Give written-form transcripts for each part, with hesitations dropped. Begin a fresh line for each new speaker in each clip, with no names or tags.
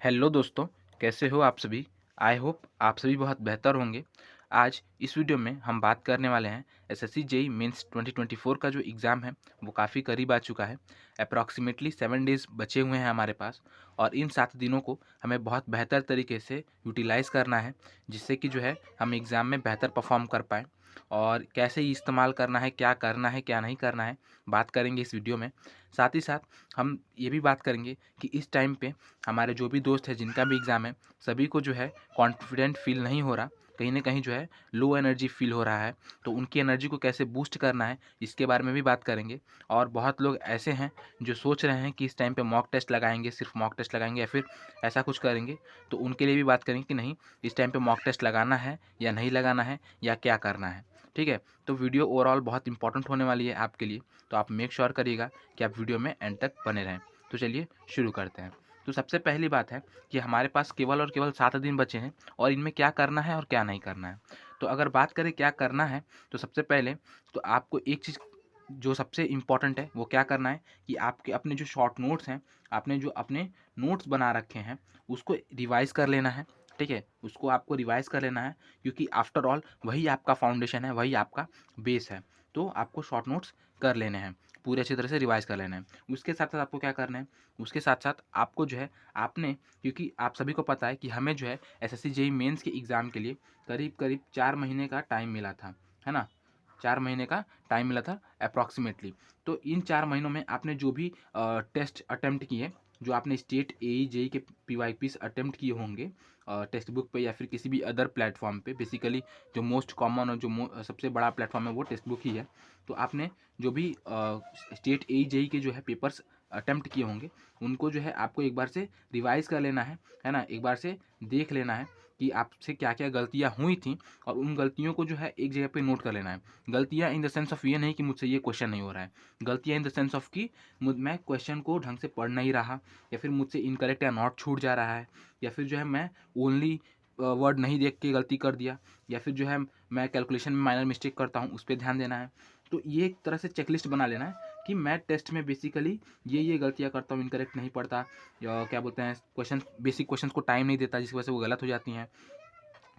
Hello दोस्तों, कैसे हो आप सभी? आई होप आप सभी बहुत बेहतर होंगे। आज इस वीडियो में हम बात करने वाले हैं एसएससी जेईई मेंस 2024 का जो एग्ज़ाम है वो काफ़ी करीब आ चुका है। अप्रॉक्सीमेटली 7 डेज़ बचे हुए हैं हमारे पास और इन 7 दिनों को हमें बहुत बेहतर तरीके से यूटिलाइज़ करना है, जिससे कि जो है हम एग्ज़ाम में बेहतर परफॉर्म कर पाएँ। और कैसे इस्तेमाल करना है, क्या नहीं करना है, बात करेंगे इस वीडियो में। साथ ही साथ हम ये भी बात करेंगे कि इस टाइम पे हमारे जो भी दोस्त हैं जिनका भी एग्ज़ाम है, सभी को जो है कॉन्फिडेंट फ़ील नहीं हो रहा, कहीं न कहीं जो है लो एनर्जी फ़ील हो रहा है। तो उनकी एनर्जी को कैसे बूस्ट करना है, इसके बारे में भी बात करेंगे। और बहुत लोग ऐसे हैं जो सोच रहे हैं कि इस टाइम पे मॉक टेस्ट लगाएँगे, सिर्फ़ मॉक टेस्ट लगाएँगे या फिर ऐसा कुछ करेंगे। तो उनके लिए भी बात करेंगे कि नहीं, इस टाइम पे मॉक टेस्ट लगाना है या नहीं लगाना है या क्या करना है। ठीक है? तो वीडियो ओवरऑल बहुत इंपॉर्टेंट होने वाली है आपके लिए, तो आप मेक श्योर करिएगा कि आप वीडियो में एंड तक बने रहें। तो चलिए शुरू करते हैं। तो सबसे पहली बात है कि हमारे पास केवल और केवल 7 दिन बचे हैं और इनमें क्या करना है और क्या नहीं करना है। तो अगर बात करें क्या करना है, तो सबसे पहले तो आपको एक चीज़ जो सबसे इम्पोर्टेंट है वो क्या करना है कि आपके अपने जो शॉर्ट नोट्स हैं, आपने जो अपने नोट्स बना रखे हैं उसको रिवाइज़ कर लेना है। ठीक है? उसको आपको रिवाइज़ कर लेना है, क्योंकि आफ्टर ऑल वही आपका फाउंडेशन है, वही आपका बेस है। तो आपको शॉर्ट नोट्स कर लेने हैं, पूरे अच्छी तरह से रिवाइज़ कर लेना है। उसके साथ-साथ आपको क्या करना है, उसके साथ-साथ आपको जो है आपने, क्योंकि आप सभी को पता है कि हमें जो है एसएससी जेईई मेंस के एग्ज़ाम के लिए करीब-करीब 4 महीने का टाइम मिला था, है ना? 4 महीने का टाइम मिला था अप्रॉक्सिमेटली। तो इन 4 महीनों में आपने जो भी टेस्ट अटेम्प्ट किए, जो आपने स्टेट एई, जेईई के पीवाईक्यूज़ अटेम्प्ट किए होंगे टेक्स्ट बुक पे या फिर किसी भी अदर प्लेटफ़ॉर्म पे, बेसिकली जो मोस्ट कॉमन और जो सबसे बड़ा प्लेटफ़ॉर्म है वो टेक्स्ट बुक ही है। तो आपने जो भी स्टेट एई, जेईई के जो है पेपर्स अटेम्प्ट किए होंगे, उनको जो है आपको एक बार से रिवाइज़ कर लेना है ना? एक बार से देख लेना है कि आपसे क्या-क्या गलतियाँ हुई थी और उन गलतियों को जो है एक जगह पे नोट कर लेना है। गलतियाँ इन द सेंस ऑफ ये नहीं कि मुझसे ये क्वेश्चन नहीं हो रहा है। गलतियाँ इन द सेंस ऑफ कि मैं क्वेश्चन को ढंग से पढ़ नहीं रहा, या फिर मुझसे इनकरेक्ट या नॉट छूट जा रहा है, या फिर जो है मैं ओनली वर्ड नहीं देख के गलती कर दिया, या फिर जो है मैं कैलकुलेशन में माइनर मिस्टेक करता हूँ, उस पे ध्यान देना है। तो ये एक तरह से चेकलिस्ट बना लेना है कि मैं टेस्ट में बेसिकली ये गलतियाँ करता हूँ, इनकरेक्ट नहीं पढ़ता, या क्या बोलते हैं, क्वेश्चन बेसिक क्वेश्चंस को टाइम नहीं देता, जिसकी वजह से वो गलत हो जाती हैं,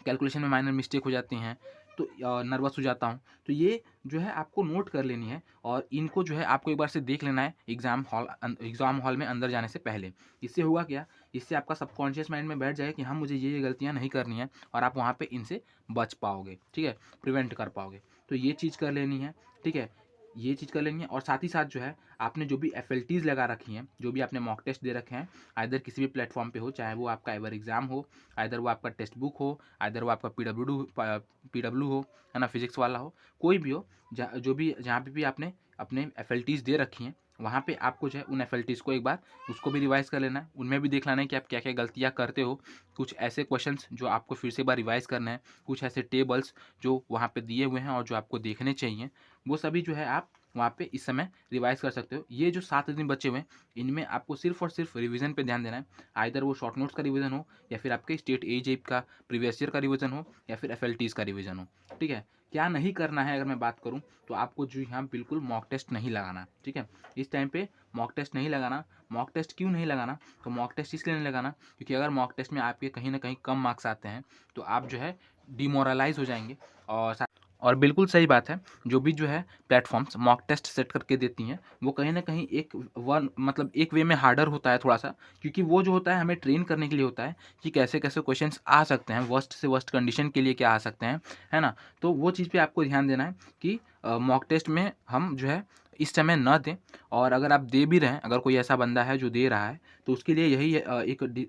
कैलकुलेशन में माइनर मिस्टेक हो जाती हैं, तो नर्वस हो जाता हूँ। तो ये जो है आपको नोट कर लेनी है और इनको जो है आपको एक बार से देख लेना है एग्ज़ाम हॉल में अंदर जाने से पहले। इससे होगा क्या, इससे आपका सबकॉन्शियस माइंड में बैठ जाएगा कि हाँ, मुझे ये गलतियाँ नहीं करनी है, और आप वहाँ पे इनसे बच पाओगे, ठीक है? प्रिवेंट कर पाओगे। तो ये चीज़ कर लेनी है, ठीक है? ये चीज़ कर लेनी है, और साथ ही साथ जो है आपने जो भी एफएलटीज़ लगा रखी हैं, जो भी आपने मॉक टेस्ट दे रखे हैं, आइदर किसी भी प्लेटफ़ॉर्म पे हो, चाहे वो आपका एवर एग्ज़ाम हो, आइदर वो आपका टेक्स्ट बुक हो, आइदर वो आपका पीडब्ल्यू हो, है ना, फिज़िक्स वाला हो, कोई भी हो, जहाँ पे भी आपने अपने एफएलटीज़ दे रखी हैं, वहाँ पे आपको जो है उन एफएलटीज़ को एक बार उसको भी रिवाइज़ कर लेना है। उनमें भी देख लेना है कि आप क्या-क्या गलतियाँ करते हो। कुछ ऐसे क्वेश्चन्स जो आपको फिर से एक बार रिवाइज़ करना है, कुछ ऐसे टेबल्स जो वहाँ पे दिए हुए हैं और जो आपको देखने चाहिए, वो सभी जो है आप वहाँ पे इस समय रिवाइज़ कर सकते हो। ये जो 7 दिन बचे हुए हैं, इनमें आपको सिर्फ़ और सिर्फ़ रिवीज़न पे ध्यान देना है। आइदर वो शॉर्ट नोट्स का रिवीज़न हो, या फिर आपके स्टेट एजेप का प्रीवियस ईयर का रिवीजन हो, या फिर एफएलटीज़ का रिवीजन हो, ठीक है? क्या नहीं करना है अगर मैं बात करूँ, तो आपको जो यहाँ बिल्कुल मॉक टेस्ट नहीं लगाना, ठीक है? इस टाइम पे मॉक टेस्ट नहीं लगाना। मॉक टेस्ट क्यों नहीं लगाना? तो मॉक टेस्ट इसलिए नहीं लगाना क्योंकि अगर मॉक टेस्ट में आपके कहीं न कहीं कम मार्क्स आते हैं, तो आप जो है डिमोरलाइज़ हो जाएँगे। और बिल्कुल सही बात है, जो भी जो है प्लेटफ़ॉर्म्स मॉक टेस्ट सेट करके देती हैं, वो कहीं न कहीं एक वे में हार्डर होता है थोड़ा-सा, क्योंकि वो जो होता है हमें ट्रेन करने के लिए होता है कि कैसे-कैसे क्वेश्चंस आ सकते हैं, वर्स्ट से वर्स्ट कंडीशन के लिए क्या आ सकते हैं, है ना? तो वो चीज़ पे आपको ध्यान देना है कि मॉक टेस्ट में हम जो है इस समय ना दें, और अगर आप दे भी रहे हैं, अगर कोई ऐसा बंदा है जो दे रहा है, तो उसके लिए यही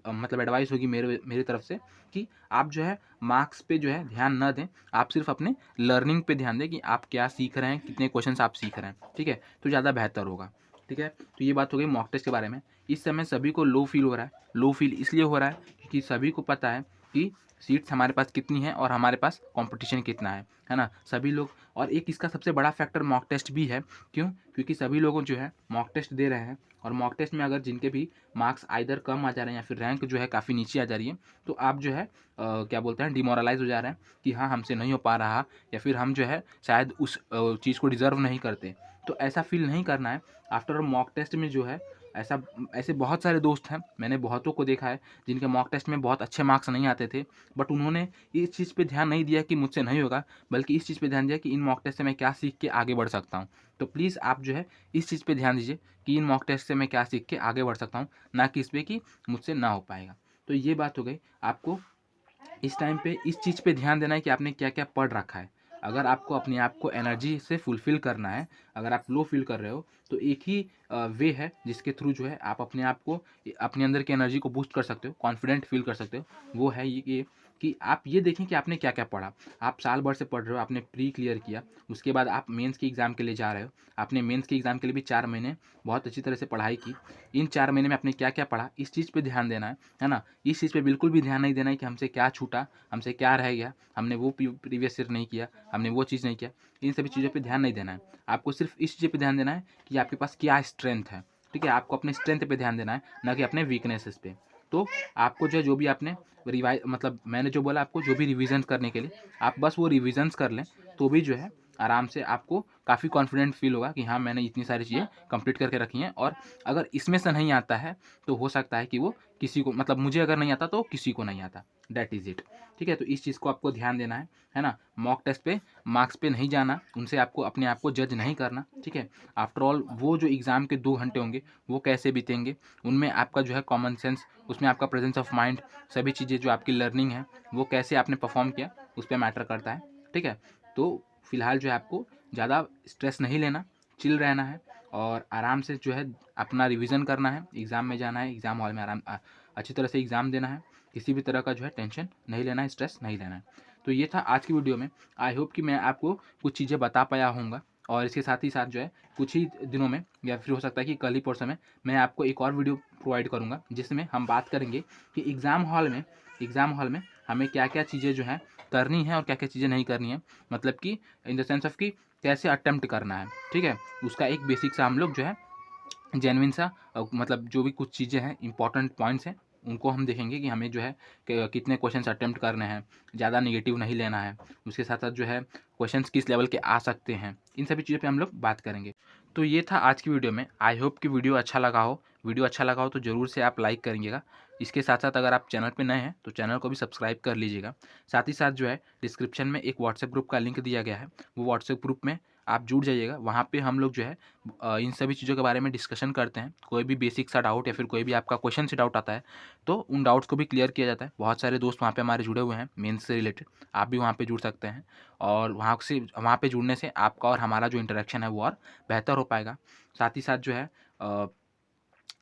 मतलब एडवाइस होगी मेरी तरफ से कि आप जो है मार्क्स पे जो है ध्यान ना दें, आप सिर्फ़ अपने लर्निंग पे ध्यान दें कि आप क्या सीख रहे हैं, कितने क्वेश्चंस आप सीख रहे हैं, ठीक है? तो ज़्यादा बेहतर होगा, ठीक है? तो ये बात हो गई मॉक टेस्ट के बारे में। इस समय सभी को लो फील हो रहा है, लो फील इसलिए हो रहा है क्योंकि सभी को पता है कि सीट्स हमारे पास कितनी हैं और हमारे पास कॉम्पिटिशन कितना है ना? सभी लोग, और एक इसका सबसे बड़ा फैक्टर मॉक टेस्ट भी है, क्यों? क्योंकि सभी लोग जो है मॉक टेस्ट दे रहे हैं, और मॉक टेस्ट में अगर जिनके भी मार्क्स आइदर कम आ जा रहे हैं या फिर रैंक जो है काफ़ी नीचे आ जा रही है, तो आप जो है क्या बोलते हैं, डिमोरलाइज़ हो जा रहे हैं कि हाँ, हमसे नहीं हो पा रहा, या फिर हम जो है शायद उस चीज़ को डिज़र्व नहीं करते। तो ऐसा फ़ील नहीं करना है। आफ्टर ऑल मॉक टेस्ट में जो है ऐसे बहुत सारे दोस्त हैं, मैंने बहुतों को देखा है जिनके मॉक टेस्ट में बहुत अच्छे मार्क्स नहीं आते थे, बट उन्होंने इस चीज़ पे ध्यान नहीं दिया कि मुझसे नहीं होगा, बल्कि इस चीज़ पे ध्यान दिया कि इन मॉक टेस्ट से मैं क्या सीख के आगे बढ़ सकता हूँ। तो प्लीज़ आप जो है इस चीज़ पे ध्यान दीजिए कि इन मॉक टेस्ट से मैं क्या सीख के आगे बढ़ सकता हूँ, ना कि इस पे कि मुझसे ना हो पाएगा। तो ये बात हो गई। आपको इस टाइम पे इस चीज़ पे ध्यान देना है कि आपने क्या-क्या पढ़ रखा है। अगर आपको अपने आप को एनर्जी से फुलफ़िल करना है, अगर आप लो फ़ील कर रहे हो, तो एक ही वे है जिसके थ्रू जो है आप अपने आप को अपने अंदर की एनर्जी को बूस्ट कर सकते हो, कॉन्फिडेंट फ़ील कर सकते हो। वो है ये कि आप ये देखें कि आपने क्या-क्या पढ़ा। आप साल भर से पढ़ रहे हो, आपने प्री क्लियर किया, उसके बाद आप मेंस के एग्ज़ाम के लिए जा रहे हो। आपने मेंस के एग्ज़ाम के लिए भी 4 महीने बहुत अच्छी तरह से पढ़ाई की। इन 4 महीने में आपने क्या-क्या पढ़ा, इस चीज़ पे ध्यान देना है ना? इस चीज़ पे बिल्कुल भी ध्यान नहीं देना है कि हमसे क्या छूटा, हमसे क्या रह गया, हमने वो प्रीवियस ईयर नहीं किया, हमने वो चीज़ नहीं किया। इन सभी चीज़ों पे ध्यान नहीं देना है। आपको सिर्फ़ इस चीज़ पे ध्यान देना है कि आपके पास क्या स्ट्रेंथ है, ठीक है? आपको अपने स्ट्रेंथ पे ध्यान देना है, ना कि अपने वीकनेसेस पे। तो आपको जो है, जो भी आपने मतलब मैंने जो बोला आपको, जो भी रिविज़न्स करने के लिए, आप बस वो रिविज़न्स कर लें, तो भी जो है आराम से आपको काफ़ी कॉन्फिडेंट फ़ील होगा कि हाँ, मैंने इतनी सारी चीज़ें कंप्लीट करके रखी हैं। और अगर इसमें से नहीं आता है, तो हो सकता है कि वो किसी को, मतलब मुझे अगर नहीं आता तो किसी को नहीं आता, दैट इज़ इट। ठीक है? तो इस चीज़ को आपको ध्यान देना है ना? मॉक टेस्ट पे मार्क्स पे नहीं जाना, उनसे आपको अपने आप को जज नहीं करना, ठीक है? आफ्टर ऑल वो जो एग्ज़ाम के 2 घंटे होंगे, वो कैसे बीतेंगे, उनमें आपका जो है कॉमन सेंस, उसमें आपका प्रेजेंस ऑफ माइंड, सभी चीज़ें जो आपकी लर्निंग है, वो कैसे आपने परफॉर्म किया, उस पे मैटर करता है, ठीक है? तो फिलहाल जो है आपको ज़्यादा स्ट्रेस नहीं लेना, चिल रहना है और आराम से जो है अपना रिवीजन करना है, एग्ज़ाम में जाना है, एग्ज़ाम हॉल में अच्छी तरह से एग्ज़ाम देना है, किसी भी तरह का जो है टेंशन नहीं लेना है, स्ट्रेस नहीं लेना है। तो ये था आज की वीडियो में। आई होप कि मैं आपको कुछ चीज़ें बता पाया होऊँगा, और इसके साथ ही साथ जो है कुछ ही दिनों में, या फिर हो सकता है कि कल ही परसों में, मैं आपको एक और वीडियो प्रोवाइड करूँगा, जिसमें हम बात करेंगे कि एग्ज़ाम हॉल में हमें क्या-क्या चीज़ें जो हैं करनी है और क्या-क्या चीज़ें नहीं करनी है। मतलब कि इन द सेंस ऑफ कि कैसे अटेम्प्ट करना है, ठीक है? उसका एक बेसिक सा हम लोग जो है जेन्युइन सा मतलब जो भी कुछ चीज़ें हैं, इंपॉर्टेंट पॉइंट्स हैं, उनको हम देखेंगे कि हमें जो है कितने क्वेश्चंस अटेम्प्ट करने हैं, ज़्यादा नेगेटिव नहीं लेना है। उसके साथ साथ जो है क्वेश्चंस किस लेवल के आ सकते हैं, इन सभी चीज़ों पे हम लोग बात करेंगे। तो ये था आज की वीडियो में। आई होप कि वीडियो अच्छा लगा हो। वीडियो अच्छा लगा हो तो ज़रूर से आप लाइक करिएगा। इसके साथ साथ अगर आप चैनल पे नए हैं तो चैनल को भी सब्सक्राइब कर लीजिएगा। साथ ही साथ जो है डिस्क्रिप्शन में एक व्हाट्सएप ग्रुप का लिंक दिया गया है, वो व्हाट्सएप ग्रुप में आप जुड़ जाइएगा। वहाँ पे हम लोग जो है इन सभी चीज़ों के बारे में डिस्कशन करते हैं। कोई भी बेसिक सा डाउट या फिर कोई भी आपका क्वेश्चन से डाउट आता है, तो उन डाउट्स को भी क्लियर किया जाता है। बहुत सारे दोस्त वहाँ पे हमारे जुड़े हुए हैं मेंस से रिलेटेड। आप भी वहाँ पे जुड़ सकते हैं, और वहाँ पे जुड़ने से आपका और हमारा जो इंटरेक्शन है वो और बेहतर हो पाएगा। साथ ही साथ जो है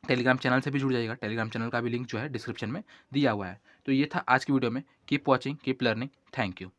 टेलीग्राम चैनल से भी जुड़ जाइएगा। टेलीग्राम चैनल का भी लिंक जो है डिस्क्रिप्शन में दिया हुआ है। तो ये था आज की वीडियो में। Keep watching, keep learning. Thank you.